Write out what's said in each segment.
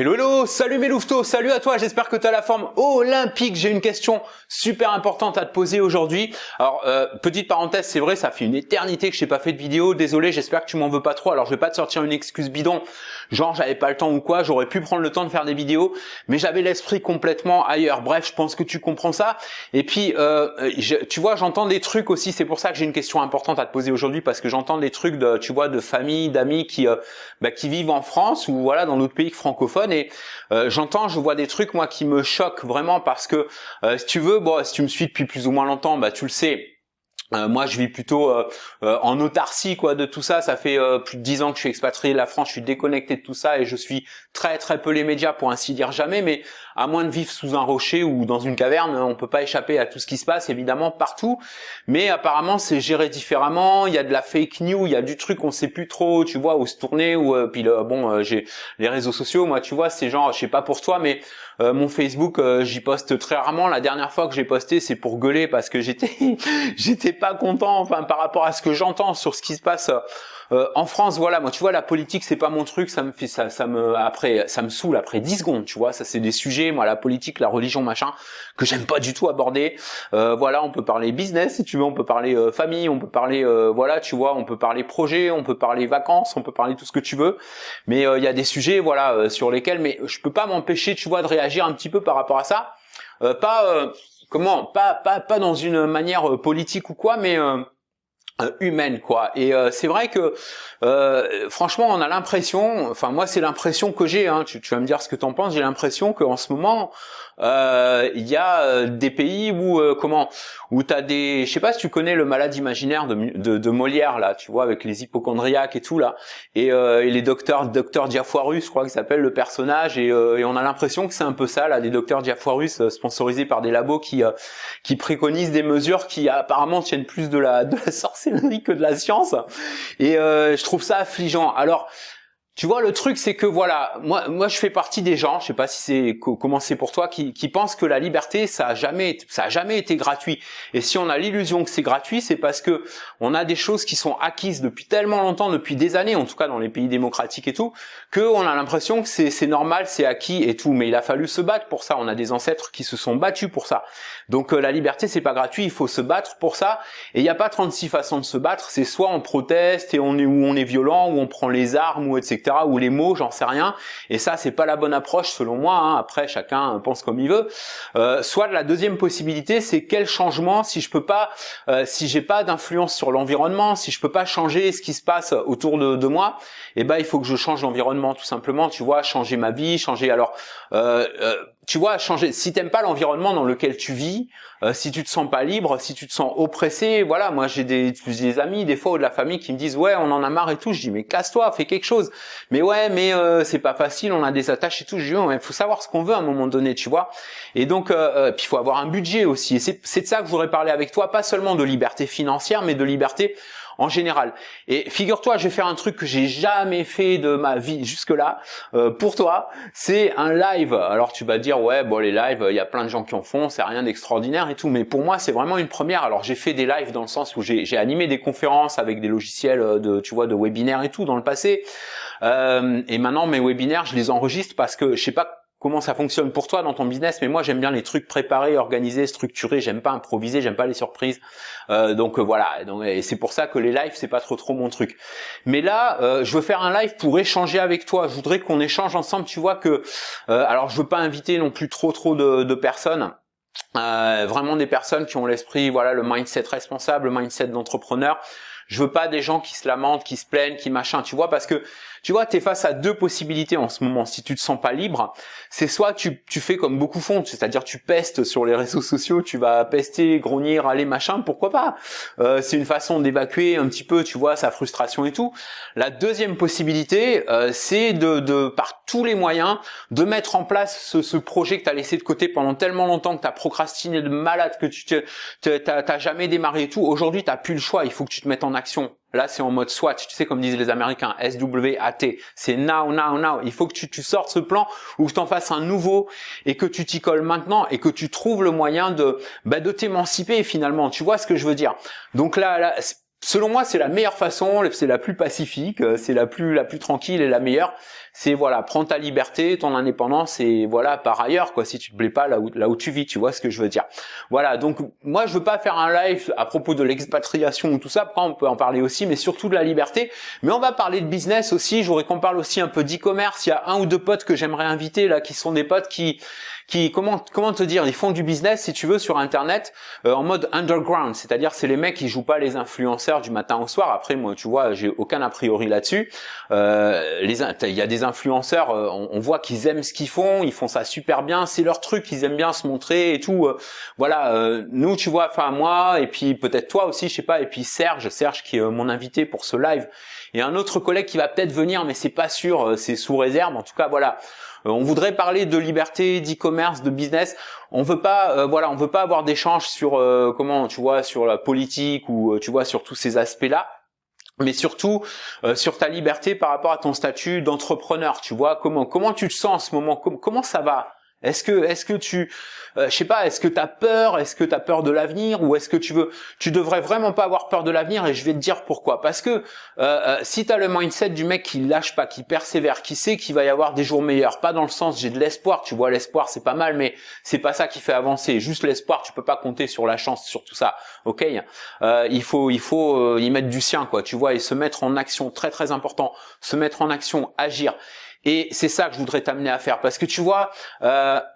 Hello, hello, salut mes louveteaux, salut à toi, j'espère que tu as la forme olympique. J'ai une question super importante à te poser aujourd'hui. Alors, petite parenthèse, c'est vrai, ça fait une éternité que je n'ai pas fait de vidéo, désolé, j'espère que tu m'en veux pas trop. Alors, je vais pas te sortir une excuse bidon, genre j'avais pas le temps ou quoi, j'aurais pu prendre le temps de faire des vidéos, mais j'avais l'esprit complètement ailleurs. Bref, je pense que tu comprends ça. Et puis, tu vois, j'entends des trucs aussi, c'est pour ça que j'ai une question importante à te poser aujourd'hui, parce que j'entends des trucs de, tu vois, de famille, d'amis qui vivent en France ou voilà dans d'autres pays francophones. Et je vois des trucs moi qui me choquent vraiment parce que si tu veux, bon, si tu me suis depuis plus ou moins longtemps, tu le sais. Moi, je vis plutôt en autarcie quoi de tout ça. Ça fait plus de 10 ans que je suis expatrié de la France. Je suis déconnecté de tout ça et je suis très très peu les médias pour ainsi dire jamais. Mais à moins de vivre sous un rocher ou dans une caverne, on peut pas échapper à tout ce qui se passe évidemment partout. Mais apparemment, c'est géré différemment. Il y a de la fake news, il y a du truc on sait plus trop, tu vois, où se tourner. Ou j'ai les réseaux sociaux. Moi, tu vois, c'est genre, je sais pas pour toi, mais mon Facebook, j'y poste très rarement. La dernière fois que j'ai posté, c'est pour gueuler parce que j'étais pas content, enfin par rapport à ce que j'entends sur ce qui se passe en France. Voilà, moi tu vois, la politique c'est pas mon truc, ça me saoule après 10 secondes, tu vois, ça c'est des sujets, moi la politique, la religion, machin, que j'aime pas du tout aborder. Voilà, on peut parler business si tu veux, on peut parler famille, on peut parler voilà, tu vois, on peut parler projet, on peut parler vacances, on peut parler tout ce que tu veux, mais il y a des sujets voilà sur lesquels mais je peux pas m'empêcher, tu vois, de réagir un petit peu par rapport à ça. Pas dans une manière politique ou quoi, mais humaine quoi. Et c'est vrai que franchement on a l'impression, enfin moi c'est l'impression que j'ai, hein, tu vas me dire ce que t'en penses, j'ai l'impression qu'en ce moment il y a des pays où t'as des, je sais pas si tu connais le malade imaginaire de Molière là, tu vois, avec les hypochondriaques et tout là, et les docteur Diafoirus, je crois qu'il s'appelle le personnage, et on a l'impression que c'est un peu ça là, des docteurs Diafoirus sponsorisés par des labos qui préconisent des mesures qui apparemment tiennent plus de la sorcellerie que de la science, et je trouve ça affligeant. Alors tu vois, le truc, c'est que voilà, moi, je fais partie des gens, je sais pas si c'est comment c'est pour toi, qui pensent que la liberté, ça a jamais été gratuit. Et si on a l'illusion que c'est gratuit, c'est parce que on a des choses qui sont acquises depuis tellement longtemps, depuis des années, en tout cas dans les pays démocratiques et tout, que on a l'impression que c'est normal, c'est acquis et tout. Mais il a fallu se battre pour ça. On a des ancêtres qui se sont battus pour ça. Donc la liberté, c'est pas gratuit, il faut se battre pour ça. Et il n'y a pas 36 façons de se battre. C'est soit on proteste et on est violent, ou on prend les armes, ou etc. ou les mots, j'en sais rien, et ça c'est pas la bonne approche selon moi, hein. Après chacun pense comme il veut. Soit la deuxième possibilité, c'est quel changement, si je peux pas, si j'ai pas d'influence sur l'environnement, si je peux pas changer ce qui se passe autour de moi, et il faut que je change l'environnement tout simplement, tu vois, changer ma vie, changer tu vois, changer. Si t'aimes pas l'environnement dans lequel tu vis, si tu te sens pas libre, si tu te sens oppressé, voilà, moi j'ai des amis, des fois ou de la famille qui me disent ouais, on en a marre et tout. Je dis mais casse-toi, fais quelque chose. Mais ouais, mais c'est pas facile, on a des attaches et tout. Je dis ouais, faut savoir ce qu'on veut à un moment donné, tu vois. Et donc puis il faut avoir un budget aussi. Et c'est de ça que je voudrais parler avec toi, pas seulement de liberté financière, mais de liberté en général. Et figure-toi, je vais faire un truc que j'ai jamais fait de ma vie jusque-là pour toi, c'est un live. Alors tu vas dire ouais, bon les lives, il y a plein de gens qui en font, c'est rien d'extraordinaire et tout, mais pour moi c'est vraiment une première. Alors j'ai fait des lives dans le sens où j'ai animé des conférences avec des logiciels de webinaires et tout dans le passé. Et maintenant mes webinaires, je les enregistre parce que je sais pas comment ça fonctionne pour toi dans ton business, mais moi j'aime bien les trucs préparés, organisés, structurés, j'aime pas improviser, j'aime pas les surprises. Voilà, et c'est pour ça que les lives c'est pas trop mon truc. Mais là, je veux faire un live pour échanger avec toi. Je voudrais qu'on échange ensemble, tu vois que alors je veux pas inviter non plus trop de personnes. Vraiment des personnes qui ont l'esprit, voilà, le mindset responsable, le mindset d'entrepreneur. Je veux pas des gens qui se lamentent, qui se plaignent, qui machin, tu vois, parce que tu vois, t'es face à deux possibilités en ce moment. Si tu te sens pas libre, c'est soit tu fais comme beaucoup font, c'est-à-dire tu pestes sur les réseaux sociaux, tu vas pester, grogner, râler, machin, pourquoi pas. C'est une façon d'évacuer un petit peu, tu vois, sa frustration et tout. La deuxième possibilité, c'est de par tous les moyens, de mettre en place ce projet que t'as laissé de côté pendant tellement longtemps, que t'as procrastiné de malade, que t'as jamais démarré et tout. Aujourd'hui, t'as plus le choix, il faut que tu te mettes en action. Là, c'est en mode SWAT, tu sais, comme disent les Américains, SWAT. C'est now. Il faut que tu sortes ce plan ou que tu en fasses un nouveau et que tu t'y colles maintenant et que tu trouves le moyen de t'émanciper finalement. Tu vois ce que je veux dire? Donc là, selon moi, c'est la meilleure façon, c'est la plus pacifique, c'est la plus tranquille et la meilleure. C'est voilà, prends ta liberté, ton indépendance et voilà, par ailleurs quoi, si tu te plais pas là où tu vis, tu vois ce que je veux dire. Voilà, donc moi je veux pas faire un live à propos de l'expatriation ou tout ça, après on peut en parler aussi, mais surtout de la liberté. Mais on va parler de business aussi, j'aurais qu'on parle aussi un peu d'e-commerce. Il y a un ou deux potes que j'aimerais inviter là, qui sont des potes qui comment te dire, ils font du business si tu veux sur internet en mode underground, c'est-à-dire c'est les mecs qui jouent pas les influenceurs du matin au soir. Après moi tu vois, j'ai aucun a priori là-dessus. Il y a des influenceurs, on voit qu'ils aiment ce qu'ils font, ils font ça super bien, c'est leur truc, ils aiment bien se montrer et tout. Voilà, nous tu vois, enfin moi et puis peut-être toi aussi, je sais pas, et puis Serge qui est mon invité pour ce live, et un autre collègue qui va peut-être venir, mais c'est pas sûr, c'est sous réserve. En tout cas voilà. On voudrait parler de liberté, d'e-commerce, de business. On veut pas, on veut pas avoir d'échanges sur comment, tu vois, sur la politique ou tu vois sur tous ces aspects-là. Mais surtout sur ta liberté par rapport à ton statut d'entrepreneur. Tu vois comment tu te sens en ce moment, comment ça va? Est-ce que tu je sais pas, est-ce que tu as peur, est-ce que tu as peur de l'avenir, ou est-ce que tu devrais vraiment pas avoir peur de l'avenir, et je vais te dire pourquoi. Parce que si tu as le mindset du mec qui lâche pas, qui persévère, qui sait qu'il va y avoir des jours meilleurs, pas dans le sens j'ai de l'espoir, tu vois, l'espoir c'est pas mal, mais c'est pas ça qui fait avancer. Juste l'espoir, tu peux pas compter sur la chance, sur tout ça. OK, il faut y mettre du sien quoi, tu vois, et se mettre en action, très très important, se mettre en action, agir. Et c'est ça que je voudrais t'amener à faire, parce que tu vois,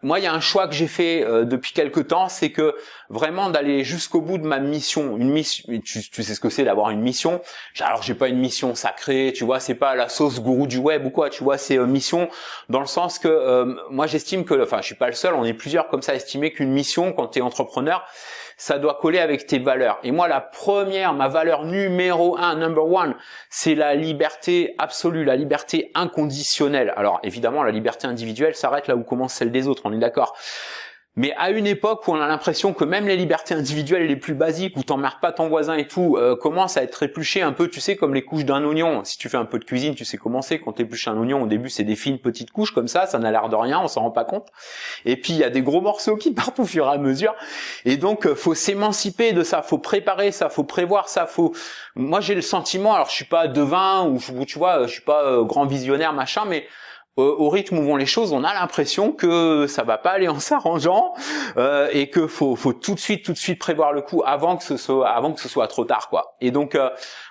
moi il y a un choix que j'ai fait depuis quelque temps, c'est que vraiment d'aller jusqu'au bout de ma mission. Une mission, tu sais ce que c'est d'avoir une mission. Alors j'ai pas une mission sacrée, tu vois, c'est pas la sauce gourou du web ou quoi, tu vois, c'est mission dans le sens que moi j'estime que, enfin je suis pas le seul, on est plusieurs comme ça à estimer qu'une mission quand tu es entrepreneur, ça doit coller avec tes valeurs. Et moi, ma valeur numéro 1, number one, c'est la liberté absolue, la liberté inconditionnelle. Alors, évidemment, la liberté individuelle s'arrête là où commence celle des autres, on est d'accord. Mais à une époque où on a l'impression que même les libertés individuelles les plus basiques, où t'emmerdes pas ton voisin et tout, commencent à être épluchées un peu, tu sais, comme les couches d'un oignon. Si tu fais un peu de cuisine, tu sais comment c'est. Quand t'épluches un oignon, au début, c'est des fines petites couches comme ça n'a l'air de rien, on s'en rend pas compte. Et puis, il y a des gros morceaux qui partent au fur et à mesure. Et donc, faut s'émanciper de ça, faut préparer ça, faut prévoir ça, Moi, j'ai le sentiment, alors je suis pas devin, ou tu vois, je suis pas grand visionnaire, machin, mais au rythme où vont les choses, on a l'impression que ça va pas aller en s'arrangeant et que faut tout de suite prévoir le coup avant que ce soit trop tard quoi. Et donc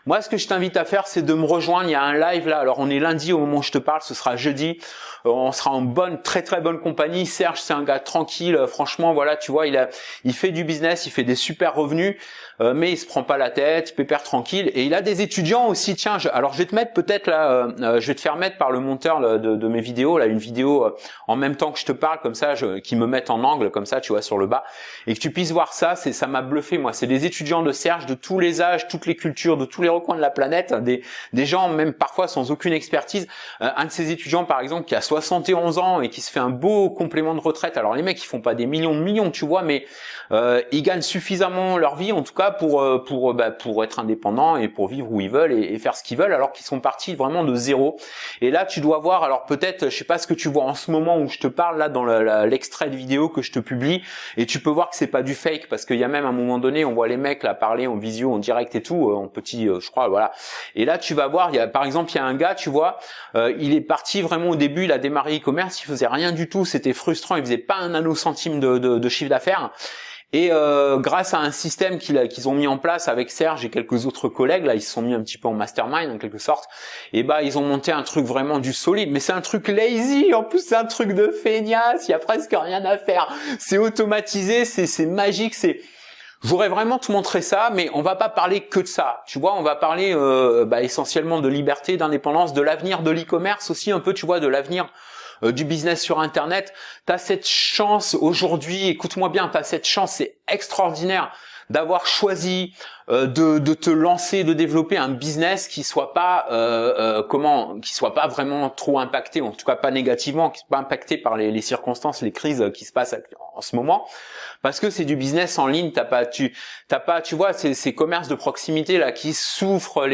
moi ce que je t'invite à faire c'est de me rejoindre, il y a un live là. Alors on est lundi au moment où je te parle, ce sera jeudi. On sera en très très bonne compagnie. Serge, c'est un gars tranquille, franchement voilà, tu vois, il fait du business, il fait des super revenus. Mais il se prend pas la tête, pépère tranquille, et il a des étudiants aussi. Tiens, alors je vais te mettre peut-être là, je vais te faire mettre par le monteur là, de mes vidéos là une vidéo en même temps que je te parle comme ça, qui me mette en angle comme ça, tu vois, sur le bas, et que tu puisses voir ça. Ça m'a bluffé moi. C'est des étudiants de Serge de tous les âges, toutes les cultures, de tous les recoins de la planète, des gens même parfois sans aucune expertise. Un de ces étudiants par exemple qui a 71 ans et qui se fait un beau complément de retraite. Alors les mecs ils font pas des millions, tu vois, mais ils gagnent suffisamment leur vie en tout cas pour être indépendants et pour vivre où ils veulent et faire ce qu'ils veulent, alors qu'ils sont partis vraiment de zéro. Et là tu dois voir, alors peut-être, je sais pas ce que tu vois en ce moment où je te parle là dans l'extrait de vidéo que je te publie, et tu peux voir que c'est pas du fake, parce qu'il y a même un moment donné on voit les mecs là parler en visio, en direct et tout, en petit, je crois, voilà. Et là tu vas voir, par exemple il y a un gars, tu vois, il est parti vraiment au début, il a démarré e-commerce, il faisait rien du tout, c'était frustrant, il faisait pas un nanocentime de chiffre d'affaires. Et grâce à un système qu'ils ont mis en place avec Serge et quelques autres collègues, là ils se sont mis un petit peu en mastermind en quelque sorte, et ils ont monté un truc vraiment du solide. Mais c'est un truc lazy, en plus c'est un truc de feignasse, il y a presque rien à faire, c'est automatisé, c'est magique, je voudrais vraiment te montrer ça, mais on va pas parler que de ça. Tu vois, on va parler essentiellement de liberté, d'indépendance, de l'avenir de l'e-commerce aussi un peu, tu vois, de l'avenir du business sur internet. T'as cette chance aujourd'hui, écoute-moi bien, t'as cette chance, c'est extraordinaire d'avoir choisi de te lancer, de développer un business qui soit pas qui soit pas vraiment trop impacté, en tout cas pas négativement, qui soit pas impacté par les circonstances, les crises qui se passent en ce moment, parce que c'est du business en ligne. Tu vois, ces commerces de proximité là qui souffrent,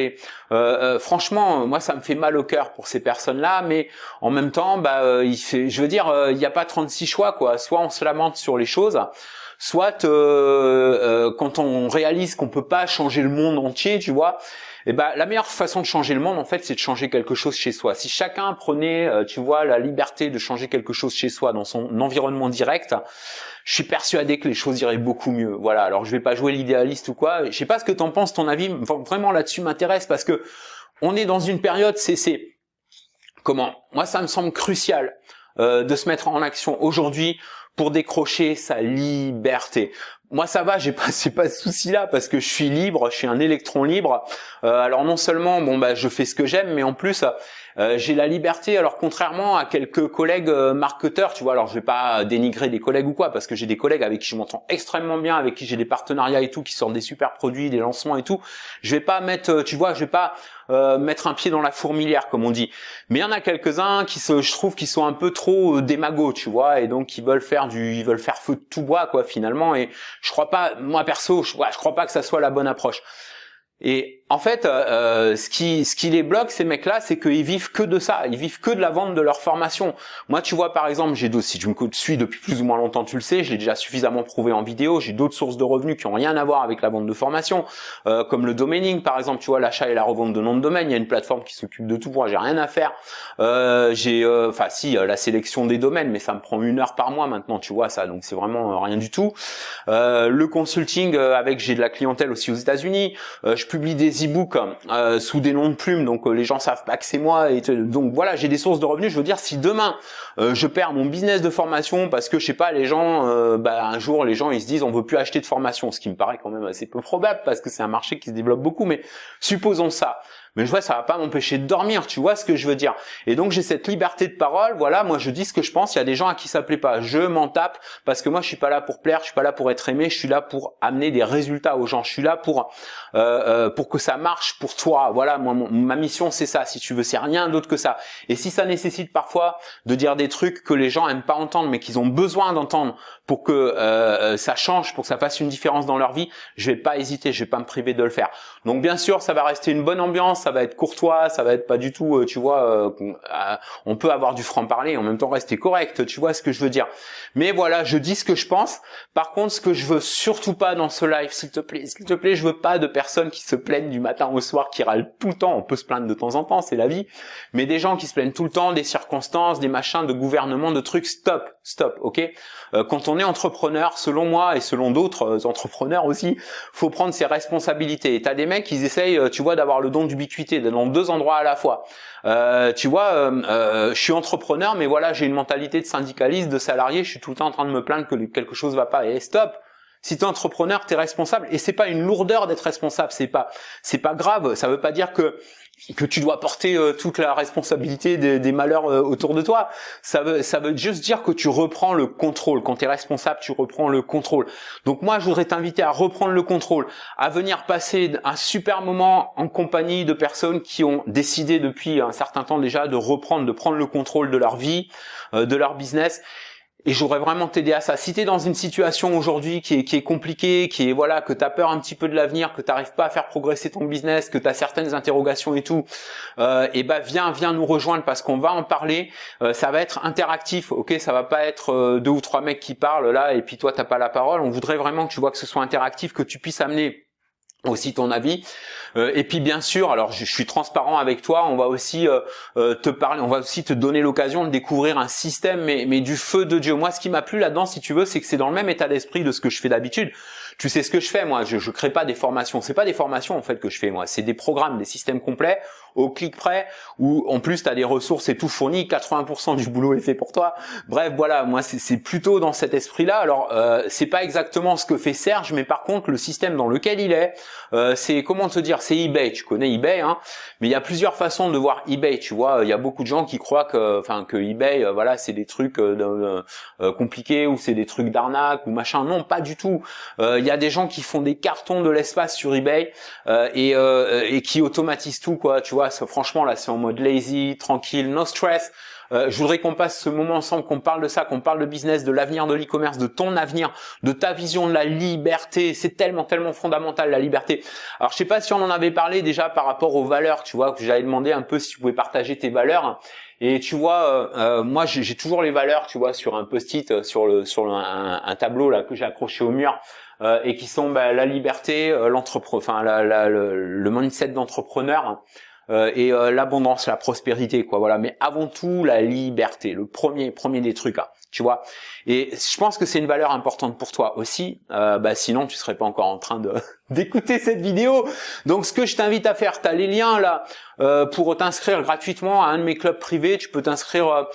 franchement moi ça me fait mal au cœur pour ces personnes là, mais en même temps il y a pas 36 choix quoi. Soit on se lamente sur les choses, soit quand on réalise qu'on peut pas changer le monde entier, tu vois. Et ben la meilleure façon de changer le monde en fait, c'est de changer quelque chose chez soi. Si chacun prenait, tu vois, la liberté de changer quelque chose chez soi dans son environnement direct, je suis persuadé que les choses iraient beaucoup mieux. Voilà. Alors je vais pas jouer l'idéaliste ou quoi. Je sais pas ce que t'en penses, ton avis vraiment là-dessus m'intéresse parce que on est dans une période, comment? Moi, ça me semble crucial de se mettre en action aujourd'hui pour décrocher sa liberté. Moi, ça va, j'ai pas ce souci-là parce que je suis libre, je suis un électron libre. Alors non seulement, je fais ce que j'aime, mais en plus, j'ai la liberté. Alors contrairement à quelques collègues marketeurs, tu vois, alors je vais pas dénigrer des collègues ou quoi, parce que j'ai des collègues avec qui je m'entends extrêmement bien, avec qui j'ai des partenariats et tout, qui sortent des super produits, des lancements et tout. Je vais pas mettre, tu vois, je vais pas mettre un pied dans la fourmilière comme on dit. Mais il y en a quelques-uns je trouve qu'ils sont un peu trop démagos, tu vois, et donc ils veulent faire feu de tout bois quoi finalement. Et je crois pas, moi perso, je crois pas que ça soit la bonne approche. Et en fait, ce qui les bloque ces mecs-là, c'est qu'ils vivent que de ça, ils vivent que de la vente de leur formation. Moi, tu vois, par exemple, si tu me suis depuis plus ou moins longtemps, tu le sais, je l'ai déjà suffisamment prouvé en vidéo. J'ai d'autres sources de revenus qui ont rien à voir avec la vente de formation, comme le domaining, par exemple, tu vois, l'achat et la revente de noms de domaine. Il y a une plateforme qui s'occupe de tout. Moi, j'ai rien à faire. La sélection des domaines, mais ça me prend 1 heure par mois maintenant, tu vois ça, donc c'est vraiment rien du tout. Le consulting, j'ai de la clientèle aussi aux États-Unis. Je publie des e-books sous des noms de plumes, donc les gens savent pas que c'est moi. Et donc voilà, j'ai des sources de revenus. Je veux dire, si demain je perds mon business de formation parce que je sais pas, les gens, un jour les gens ils se disent on veut plus acheter de formation, ce qui me paraît quand même assez peu probable parce que c'est un marché qui se développe beaucoup. Mais supposons ça. Mais je vois, ça va pas m'empêcher de dormir, tu vois ce que je veux dire. Et donc j'ai cette liberté de parole, voilà, moi je dis ce que je pense, il y a des gens à qui ça plaît pas, je m'en tape, parce que moi je suis pas là pour plaire, je suis pas là pour être aimé, je suis là pour amener des résultats aux gens, je suis là pour que ça marche pour toi, voilà, ma mission c'est ça, si tu veux, c'est rien d'autre que ça. Et si ça nécessite parfois de dire des trucs que les gens aiment pas entendre, mais qu'ils ont besoin d'entendre pour que ça change, pour que ça fasse une différence dans leur vie, je vais pas hésiter, je vais pas me priver de le faire. Donc bien sûr, ça va rester une bonne ambiance, ça va être courtois, ça va être pas du tout, tu vois, on peut avoir du franc-parler, en même temps rester correct, tu vois ce que je veux dire. Mais voilà, je dis ce que je pense. Par contre, ce que je veux surtout pas dans ce live, s'il te plaît, je veux pas de personnes qui se plaignent du matin au soir, qui râlent tout le temps. On peut se plaindre de temps en temps, c'est la vie. Mais des gens qui se plaignent tout le temps, des circonstances, des machins, de gouvernement, de trucs, stop, ok. Quand on est entrepreneur, selon moi et selon d'autres entrepreneurs aussi, faut prendre ses responsabilités. Et t'as des mecs qui essayent, tu vois, d'avoir le don d'ubiquité, d'être dans 2 endroits à la fois. Tu vois, je suis entrepreneur, mais voilà, j'ai une mentalité de syndicaliste, de salarié. Je suis tout le temps en train de me plaindre que quelque chose va pas. Et stop. Si t'es entrepreneur, t'es responsable. Et c'est pas une lourdeur d'être responsable. C'est pas grave. Ça veut pas dire que tu dois porter toute la responsabilité des malheurs autour de toi. Ça veut juste dire que tu reprends le contrôle. Quand tu es responsable, tu reprends le contrôle. Donc moi, je voudrais t'inviter à reprendre le contrôle, à venir passer un super moment en compagnie de personnes qui ont décidé depuis un certain temps déjà de prendre le contrôle de leur vie, de leur business. Et j'aurais vraiment t'aider à ça. Si t'es dans une situation aujourd'hui qui est compliquée, que t'as peur un petit peu de l'avenir, que t'arrives pas à faire progresser ton business, que t'as certaines interrogations et tout, viens nous rejoindre parce qu'on va en parler. Ça va être interactif, ok. Ça va pas être 2 ou 3 mecs qui parlent là et puis toi t'as pas la parole. On voudrait vraiment que tu vois que ce soit interactif, que tu puisses amener aussi ton avis. Et puis bien sûr, alors je suis transparent avec toi, on va aussi te parler, on va aussi te donner l'occasion de découvrir un système mais du feu de Dieu. Moi, ce qui m'a plu là-dedans, si tu veux, c'est que c'est dans le même état d'esprit de ce que je fais d'habitude. Tu sais ce que je fais, moi, je crée pas des formations, c'est pas des formations en fait que je fais moi, c'est des programmes, des systèmes complets au clic près où en plus tu as des ressources et tout fourni, 80% du boulot est fait pour toi. Bref, voilà, moi c'est plutôt dans cet esprit-là. Alors c'est pas exactement ce que fait Serge, mais par contre le système dans lequel il est, c'est comment te dire, c'est eBay, tu connais eBay hein, mais il y a plusieurs façons de voir eBay, tu vois, il y a beaucoup de gens qui croient que eBay voilà, c'est des trucs compliqués ou c'est des trucs d'arnaque ou machin. Non, pas du tout. Il y a des gens qui font des cartons de l'espace sur eBay et qui automatisent tout quoi, tu vois. Franchement là c'est en mode lazy, tranquille, no stress. Je voudrais qu'on passe ce moment ensemble, qu'on parle de ça, qu'on parle de business, de l'avenir de l'e-commerce, de ton avenir, de ta vision de la liberté. C'est tellement fondamental la liberté. Alors je sais pas si on en avait parlé déjà par rapport aux valeurs, tu vois, que j'avais demandé un peu si tu pouvais partager tes valeurs. Et tu vois, moi j'ai toujours les valeurs, tu vois, sur un post-it, sur un tableau là que j'ai accroché au mur, et qui sont la liberté, le mindset d'entrepreneur. Et l'abondance, la prospérité, quoi. Voilà. Mais avant tout, la liberté, le premier des trucs, là, tu vois. Et je pense que c'est une valeur importante pour toi aussi. Sinon, tu serais pas encore en train de d'écouter cette vidéo. Donc, ce que je t'invite à faire, t'as les liens là pour t'inscrire gratuitement à un de mes clubs privés. Tu peux t'inscrire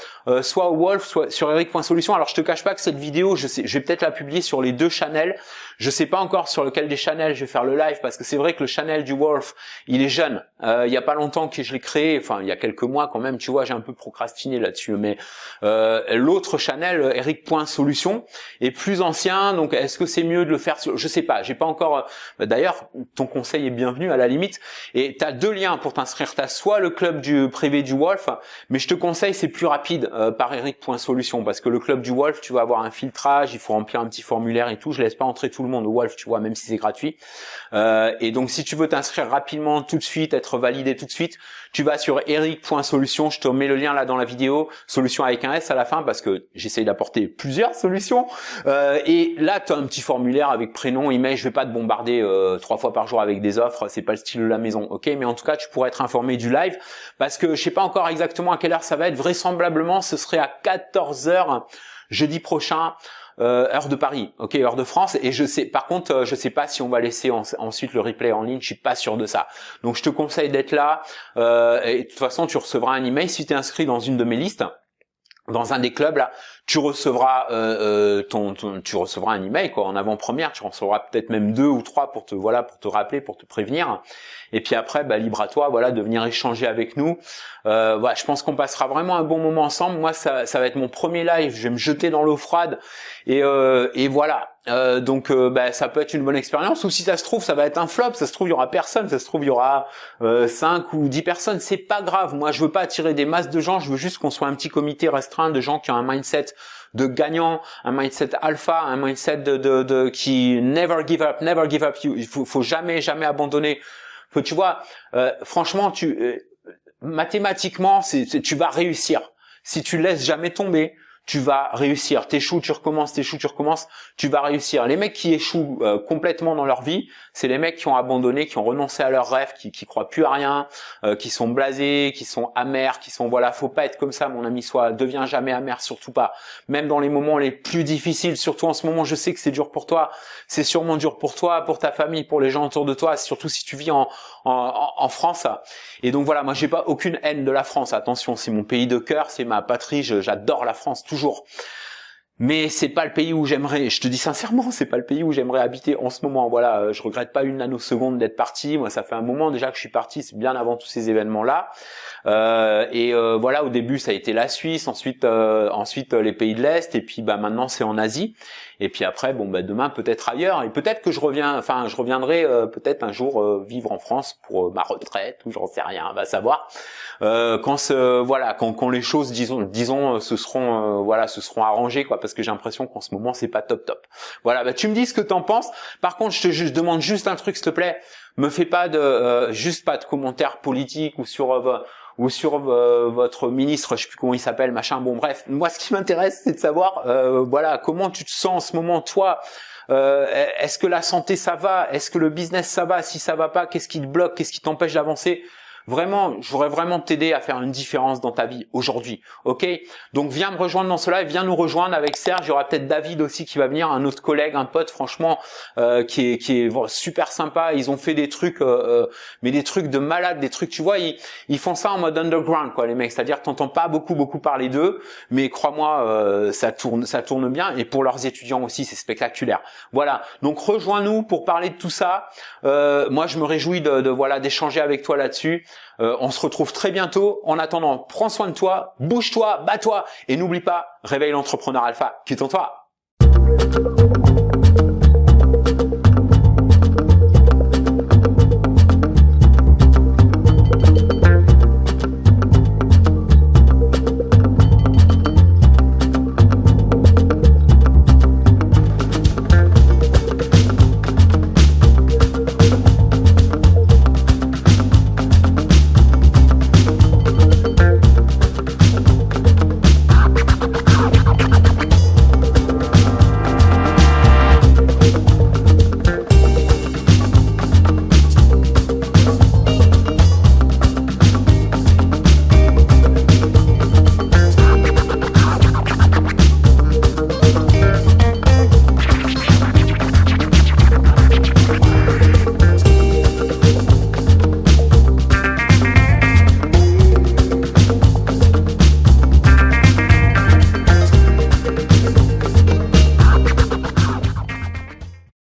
soit au Wolf, soit sur Eric.solution. Alors, je te cache pas que cette vidéo, je vais peut-être la publier sur les deux channels. Je sais pas encore sur lequel des channels je vais faire le live, parce que c'est vrai que le channel du Wolf, il est jeune. Il y a pas longtemps que je l'ai créé, enfin il y a quelques mois quand même, tu vois, j'ai un peu procrastiné là-dessus. Mais l'autre channel, Eric.solution, est plus ancien. Donc est-ce que c'est mieux de le faire sur... Je sais pas, j'ai pas encore... D'ailleurs, ton conseil est bienvenu à la limite. Et tu as deux liens pour t'inscrire. Tu as soit le club privé du Wolf, mais je te conseille, c'est plus rapide par Eric.solution, parce que le club du Wolf, tu vas avoir un filtrage, il faut remplir un petit formulaire et tout. Je laisse pas entrer tout le monde au Wolf, tu vois, même si c'est gratuit. Et donc si tu veux t'inscrire rapidement tout de suite, être validé tout de suite, tu vas sur eric.solution, je te mets le lien là dans la vidéo, solution avec un S à la fin, parce que j'essaye d'apporter plusieurs solutions. Et là tu as un petit formulaire avec prénom, email. Je vais pas te bombarder 3 fois par jour avec des offres, c'est pas le style de la maison, ok? Mais en tout cas tu pourrais être informé du live, parce que je sais pas encore exactement à quelle heure ça va être. Vraisemblablement ce serait à 14h jeudi prochain, heure de Paris, ok, heure de France. Et je sais, par contre, je sais pas si on va laisser ensuite le replay en ligne. Je suis pas sûr de ça. Donc je te conseille d'être là. Et de toute façon, tu recevras un email si tu es inscrit dans une de mes listes, dans un des clubs là. Tu recevras tu recevras un email quoi en avant-première. Tu recevras peut-être même 2 ou 3 pour te rappeler, pour te prévenir. Et puis après, libre à toi, de venir échanger avec nous. Je pense qu'on passera vraiment un bon moment ensemble. Moi, ça va être mon premier live. Je vais me jeter dans l'eau froide et voilà. Donc ça peut être une bonne expérience. Ou si ça se trouve, ça va être un flop. Ça se trouve, il y aura personne. Ça se trouve, il y aura 5 ou 10 personnes. C'est pas grave. Moi, je veux pas attirer des masses de gens. Je veux juste qu'on soit un petit comité restreint de gens qui ont un mindset de gagnant, un mindset alpha, un mindset qui never give up. Il faut jamais abandonner. Tu vois, franchement, mathématiquement, tu vas réussir. Si tu laisses jamais tomber, tu vas réussir. T'échoues, tu recommences, tu vas réussir. Les mecs qui échouent complètement dans leur vie, c'est les mecs qui ont abandonné, qui ont renoncé à leurs rêves, qui croient plus à rien, qui sont blasés, qui sont amers, faut pas être comme ça, mon ami. Deviens jamais amer, surtout pas. Même dans les moments les plus difficiles, surtout en ce moment, je sais que c'est dur pour toi. C'est sûrement dur pour toi, pour ta famille, pour les gens autour de toi, surtout si tu vis en France. Et donc voilà, moi j'ai pas aucune haine de la France. Attention, c'est mon pays de cœur, c'est ma patrie, j'adore la France toujours. Mais c'est pas le pays où j'aimerais, je te dis sincèrement, c'est pas le pays où j'aimerais habiter en ce moment. Voilà, je regrette pas une nanoseconde d'être parti. Moi, ça fait un moment déjà que je suis parti, c'est bien avant tous ces événements-là. Voilà, au début, ça a été la Suisse, ensuite les pays de l'Est, et puis maintenant c'est en Asie. Et puis après, demain peut-être ailleurs, et peut-être que je reviendrai peut-être un jour vivre en France pour ma retraite, ou j'en sais rien, on va savoir. Quand les choses, disons, se seront arrangées, quoi, parce que j'ai l'impression qu'en ce moment c'est pas top. Voilà, tu me dis ce que t'en penses. Par contre, je demande juste un truc, s'il te plaît, me fais pas de commentaires politiques ou sur votre ministre, je sais plus comment il s'appelle, machin. Bon, bref, moi ce qui m'intéresse, c'est de savoir, comment tu te sens en ce moment, toi. Est-ce que la santé ça va? Est-ce que le business ça va? Si ça va pas, qu'est-ce qui te bloque? Qu'est-ce qui t'empêche d'avancer? Vraiment, je voudrais vraiment t'aider à faire une différence dans ta vie aujourd'hui, ok? Donc viens me rejoindre dans ce live, viens nous rejoindre avec Serge. Il y aura peut-être David aussi qui va venir, un autre collègue, un pote, franchement, qui est super sympa. Ils ont fait des trucs, mais des trucs de malade, des trucs, tu vois, ils font ça en mode underground, quoi, les mecs. C'est-à-dire, t'entends pas beaucoup parler d'eux, mais crois-moi, ça tourne bien. Et pour leurs étudiants aussi, c'est spectaculaire. Voilà. Donc rejoins-nous pour parler de tout ça. Moi, je me réjouis d'échanger avec toi là-dessus. On se retrouve très bientôt. En attendant, prends soin de toi, bouge-toi, bats-toi et n'oublie pas, réveille l'entrepreneur alpha qui est en toi.